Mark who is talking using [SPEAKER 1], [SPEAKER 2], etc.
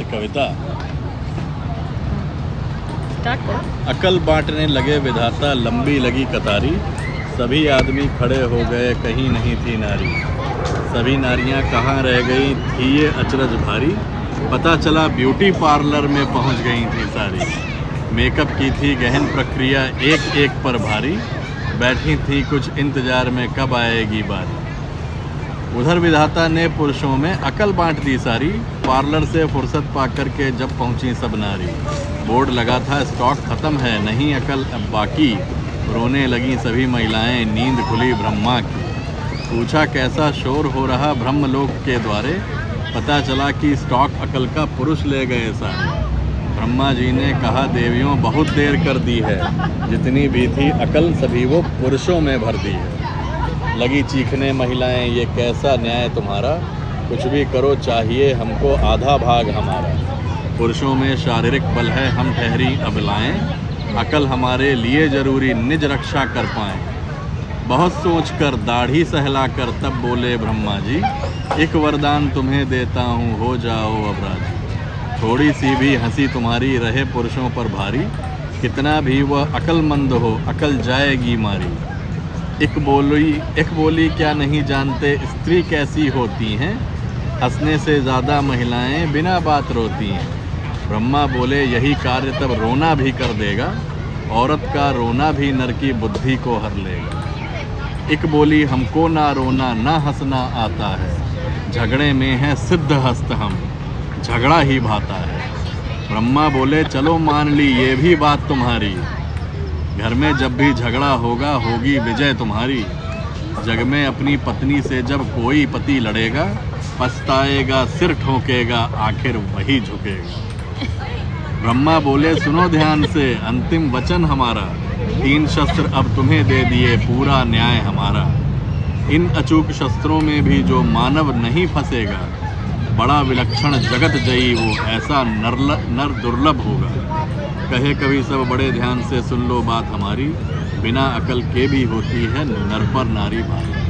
[SPEAKER 1] कविता।
[SPEAKER 2] अकल बांटने लगे विधाता, लंबी लगी कतारी, सभी आदमी खड़े हो गए, कहीं नहीं थी नारी। सभी नारियां कहाँ रह गई थी ये अचरज भारी, पता चला ब्यूटी पार्लर में पहुंच गई थी सारी। मेकअप की थी गहन प्रक्रिया एक एक पर भारी, बैठी थी कुछ इंतजार में कब आएगी बारी। उधर विधाता ने पुरुषों में अकल बांट दी सारी, पार्लर से फुर्सत पाकर के जब पहुंची सब नारी। बोर्ड लगा था स्टॉक खत्म है, नहीं अकल अब बाकी, रोने लगी सभी महिलाएं, नींद खुली ब्रह्मा की। पूछा कैसा शोर हो रहा ब्रह्मलोक के द्वारे, पता चला कि स्टॉक अकल का पुरुष ले गए सारे। ब्रह्मा जी ने कहा देवियों बहुत देर कर दी है, जितनी भी थी अकल सभी वो पुरुषों में भर दी है। लगी चीखने महिलाएं, ये कैसा न्याय तुम्हारा, कुछ भी करो चाहिए हमको आधा भाग हमारा। पुरुषों में शारीरिक बल है हम ठहरी अबलाएं, अकल हमारे लिए जरूरी निज रक्षा कर पाएं। बहुत सोचकर दाढ़ी सहलाकर तब बोले ब्रह्मा जी, एक वरदान तुम्हें देता हूँ हो जाओ अब राजी। थोड़ी सी भी हंसी तुम्हारी रहे पुरुषों पर भारी, कितना भी वह अकलमंद हो अकल जाएगी मारी। एक बोली क्या नहीं जानते स्त्री कैसी होती हैं, हंसने से ज़्यादा महिलाएं बिना बात रोती हैं। ब्रह्मा बोले यही कार्य तब रोना भी कर देगा, औरत का रोना भी नर की बुद्धि को हर लेगा। एक बोली हमको ना रोना ना हंसना आता है, झगड़े में है सिद्ध हस्त हम, झगड़ा ही भाता है। ब्रह्मा बोले चलो मान ली ये भी बात तुम्हारी, घर में जब भी झगड़ा होगा होगी विजय तुम्हारी। जग में अपनी पत्नी से जब कोई पति लड़ेगा, पछताएगा सिर ठोकेगा आखिर वही झुकेगा। ब्रह्मा बोले सुनो ध्यान से अंतिम वचन हमारा, 3 शस्त्र अब तुम्हें दे दिए पूरा न्याय हमारा। इन अचूक शस्त्रों में भी जो मानव नहीं फंसेगा, बड़ा विलक्षण जगत जयी वो ऐसा नर दुर्लभ होगा। कहे कभी सब बड़े ध्यान से सुन लो बात हमारी, बिना अकल के भी होती है नर पर नारी भारी।